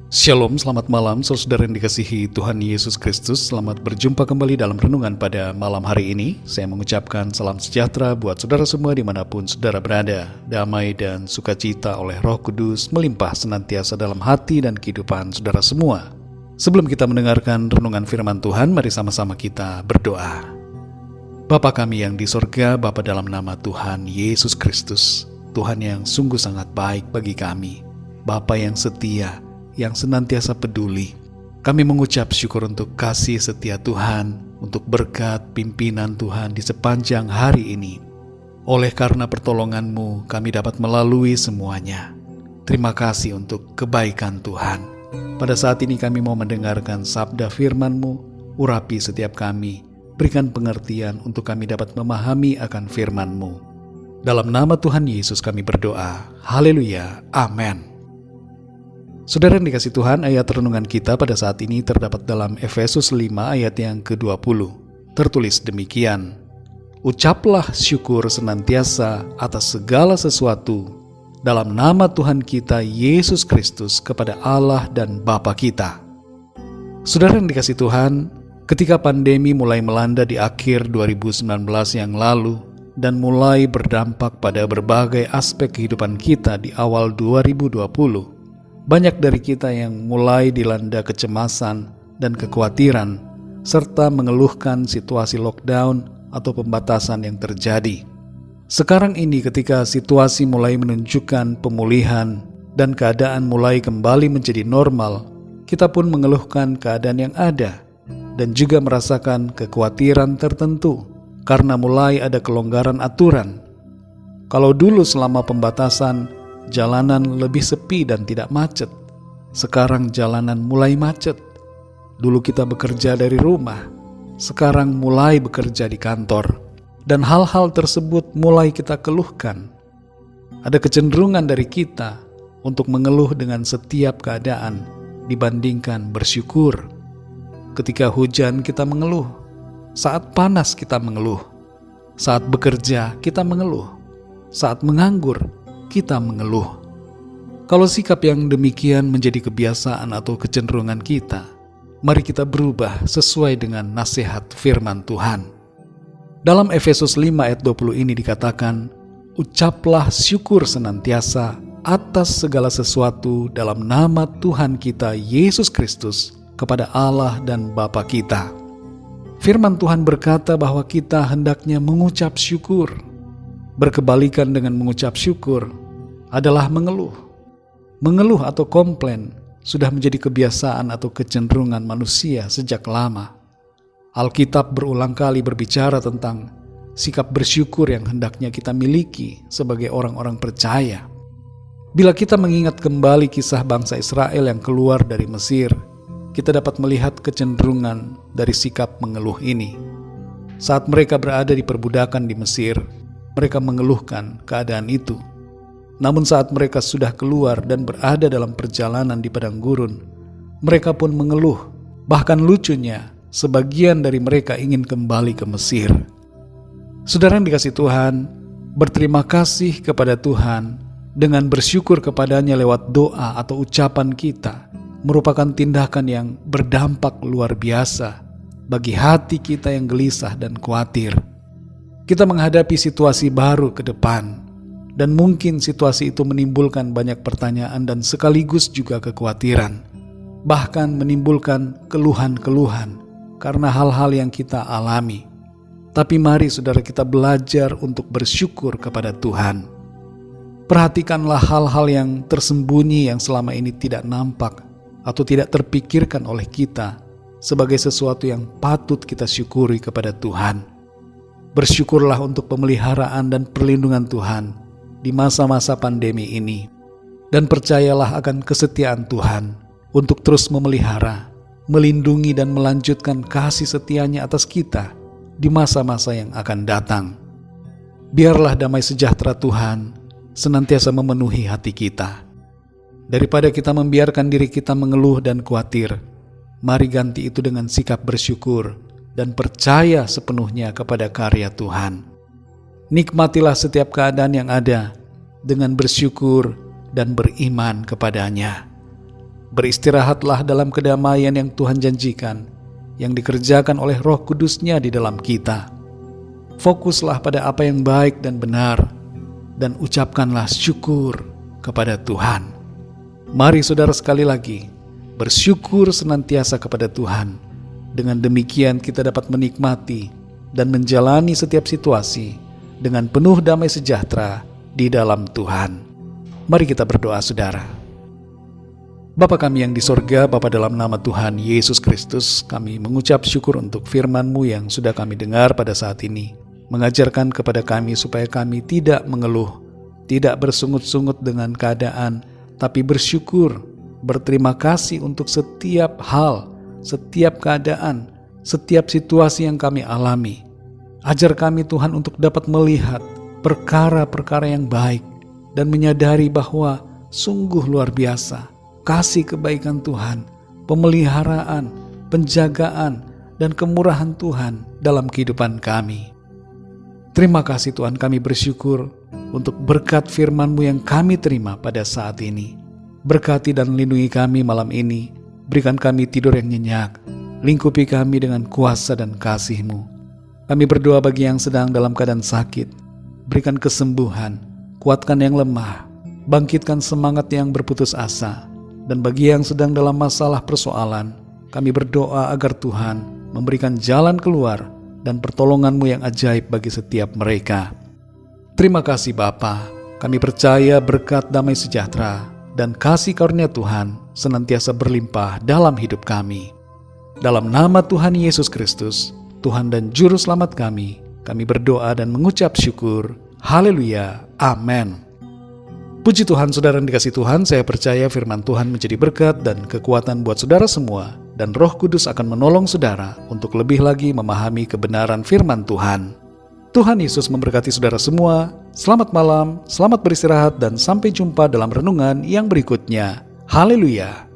Shalom, selamat malam saudara yang dikasihi Tuhan Yesus Kristus. Selamat berjumpa kembali dalam renungan pada malam hari ini. Saya mengucapkan salam sejahtera buat saudara semua dimanapun saudara berada. Damai dan sukacita oleh Roh Kudus melimpah senantiasa dalam hati dan kehidupan saudara semua. Sebelum kita mendengarkan renungan firman Tuhan, mari sama-sama kita berdoa. Bapa kami yang di sorga, Bapa dalam nama Tuhan Yesus Kristus, Tuhan yang sungguh sangat baik bagi kami, Bapa yang setia, yang senantiasa peduli. Kami mengucap syukur untuk kasih setia Tuhan, untuk berkat pimpinan Tuhan di sepanjang hari ini. Oleh karena pertolongan-Mu, kami dapat melalui semuanya. Terima kasih untuk kebaikan Tuhan. Pada saat ini kami mau mendengarkan sabda firman-Mu. Urapi setiap kami, berikan pengertian untuk kami dapat memahami akan firman-Mu. Dalam nama Tuhan Yesus kami berdoa. Haleluya, amin. Saudara yang dikasih Tuhan, ayat renungan kita pada saat ini terdapat dalam Efesus 5 ayat yang ke-20. Tertulis demikian, ucaplah syukur senantiasa atas segala sesuatu dalam nama Tuhan kita Yesus Kristus kepada Allah dan Bapa kita. Saudara yang dikasih Tuhan, ketika pandemi mulai melanda di akhir 2019 yang lalu dan mulai berdampak pada berbagai aspek kehidupan kita di awal 2020, banyak dari kita yang mulai dilanda kecemasan dan kekhawatiran, serta mengeluhkan situasi lockdown atau pembatasan yang terjadi. Sekarang ini ketika situasi mulai menunjukkan pemulihan dan keadaan mulai kembali menjadi normal, kita pun mengeluhkan keadaan yang ada dan juga merasakan kekhawatiran tertentu karena mulai ada kelonggaran aturan. Kalau dulu selama pembatasan, jalanan lebih sepi dan tidak macet. Sekarang jalanan mulai macet. Dulu kita bekerja dari rumah, sekarang mulai bekerja di kantor. Dan hal-hal tersebut mulai kita keluhkan. Ada kecenderungan dari kita untuk mengeluh dengan setiap keadaan dibandingkan bersyukur. Ketika hujan kita mengeluh, saat panas kita mengeluh, saat bekerja kita mengeluh, saat menganggur kita mengeluh. Kalau sikap yang demikian menjadi kebiasaan atau kecenderungan kita, mari kita berubah sesuai dengan nasihat firman Tuhan. Dalam Efesus 5 ayat 20 ini dikatakan, ucaplah syukur senantiasa atas segala sesuatu dalam nama Tuhan kita Yesus Kristus kepada Allah dan Bapa kita. Firman Tuhan berkata bahwa kita hendaknya mengucap syukur. Berkebalikan dengan mengucap syukur adalah mengeluh. Mengeluh atau komplain sudah menjadi kebiasaan atau kecenderungan manusia sejak lama. Alkitab berulang kali berbicara tentang sikap bersyukur yang hendaknya kita miliki sebagai orang-orang percaya. Bila kita mengingat kembali kisah bangsa Israel yang keluar dari Mesir, kita dapat melihat kecenderungan dari sikap mengeluh ini. Saat mereka berada di perbudakan di Mesir, mereka mengeluhkan keadaan itu. Namun saat mereka sudah keluar dan berada dalam perjalanan di padang gurun, mereka pun mengeluh. Bahkan lucunya, sebagian dari mereka ingin kembali ke Mesir. Saudara yang dikasih Tuhan, berterima kasih kepada Tuhan dengan bersyukur kepadanya lewat doa atau ucapan kita merupakan tindakan yang berdampak luar biasa bagi hati kita yang gelisah dan khawatir. Kita menghadapi situasi baru ke depan, dan mungkin situasi itu menimbulkan banyak pertanyaan dan sekaligus juga kekhawatiran, bahkan menimbulkan keluhan-keluhan karena hal-hal yang kita alami. Tapi mari saudara kita belajar untuk bersyukur kepada Tuhan. Perhatikanlah hal-hal yang tersembunyi yang selama ini tidak nampak atau tidak terpikirkan oleh kita sebagai sesuatu yang patut kita syukuri kepada Tuhan. Bersyukurlah untuk pemeliharaan dan perlindungan Tuhan di masa-masa pandemi ini. Dan percayalah akan kesetiaan Tuhan untuk terus memelihara, melindungi dan melanjutkan kasih setianya atas kita di masa-masa yang akan datang. Biarlah damai sejahtera Tuhan senantiasa memenuhi hati kita. Daripada kita membiarkan diri kita mengeluh dan khawatir, mari ganti itu dengan sikap bersyukur dan percaya sepenuhnya kepada karya Tuhan. Nikmatilah setiap keadaan yang ada dengan bersyukur dan beriman kepadanya. Beristirahatlah dalam kedamaian yang Tuhan janjikan, yang dikerjakan oleh Roh Kudus-Nya di dalam kita. Fokuslah pada apa yang baik dan benar, dan ucapkanlah syukur kepada Tuhan. Mari saudara sekali lagi, bersyukur senantiasa kepada Tuhan. Dengan demikian kita dapat menikmati dan menjalani setiap situasi dengan penuh damai sejahtera di dalam Tuhan. Mari kita berdoa saudara. Bapa kami yang di sorga, Bapa dalam nama Tuhan Yesus Kristus, kami mengucap syukur untuk firman-Mu yang sudah kami dengar pada saat ini. Mengajarkan kepada kami supaya kami tidak mengeluh, tidak bersungut-sungut dengan keadaan, tapi bersyukur, berterima kasih untuk setiap hal, setiap keadaan, setiap situasi yang kami alami. Ajar kami Tuhan untuk dapat melihat perkara-perkara yang baik dan menyadari bahwa sungguh luar biasa kasih kebaikan Tuhan, pemeliharaan, penjagaan, dan kemurahan Tuhan dalam kehidupan kami. Terima kasih Tuhan, kami bersyukur untuk berkat firman-Mu yang kami terima pada saat ini. Berkati dan lindungi kami malam ini, berikan kami tidur yang nyenyak, lingkupi kami dengan kuasa dan kasih-Mu. Kami berdoa bagi yang sedang dalam keadaan sakit, berikan kesembuhan, kuatkan yang lemah, bangkitkan semangat yang berputus asa. Dan bagi yang sedang dalam masalah persoalan, kami berdoa agar Tuhan memberikan jalan keluar dan pertolongan-Mu yang ajaib bagi setiap mereka. Terima kasih Bapa, kami percaya berkat damai sejahtera dan kasih karunia Tuhan senantiasa berlimpah dalam hidup kami. Dalam nama Tuhan Yesus Kristus, Tuhan dan Juru Selamat kami berdoa dan mengucap syukur. Haleluya, amin. Puji Tuhan, saudara yang dikasih Tuhan, saya percaya firman Tuhan menjadi berkat dan kekuatan buat saudara semua, dan Roh Kudus akan menolong saudara untuk lebih lagi memahami kebenaran firman Tuhan. Tuhan Yesus memberkati saudara semua. Selamat malam, selamat beristirahat, dan sampai jumpa dalam renungan yang berikutnya. Haleluya.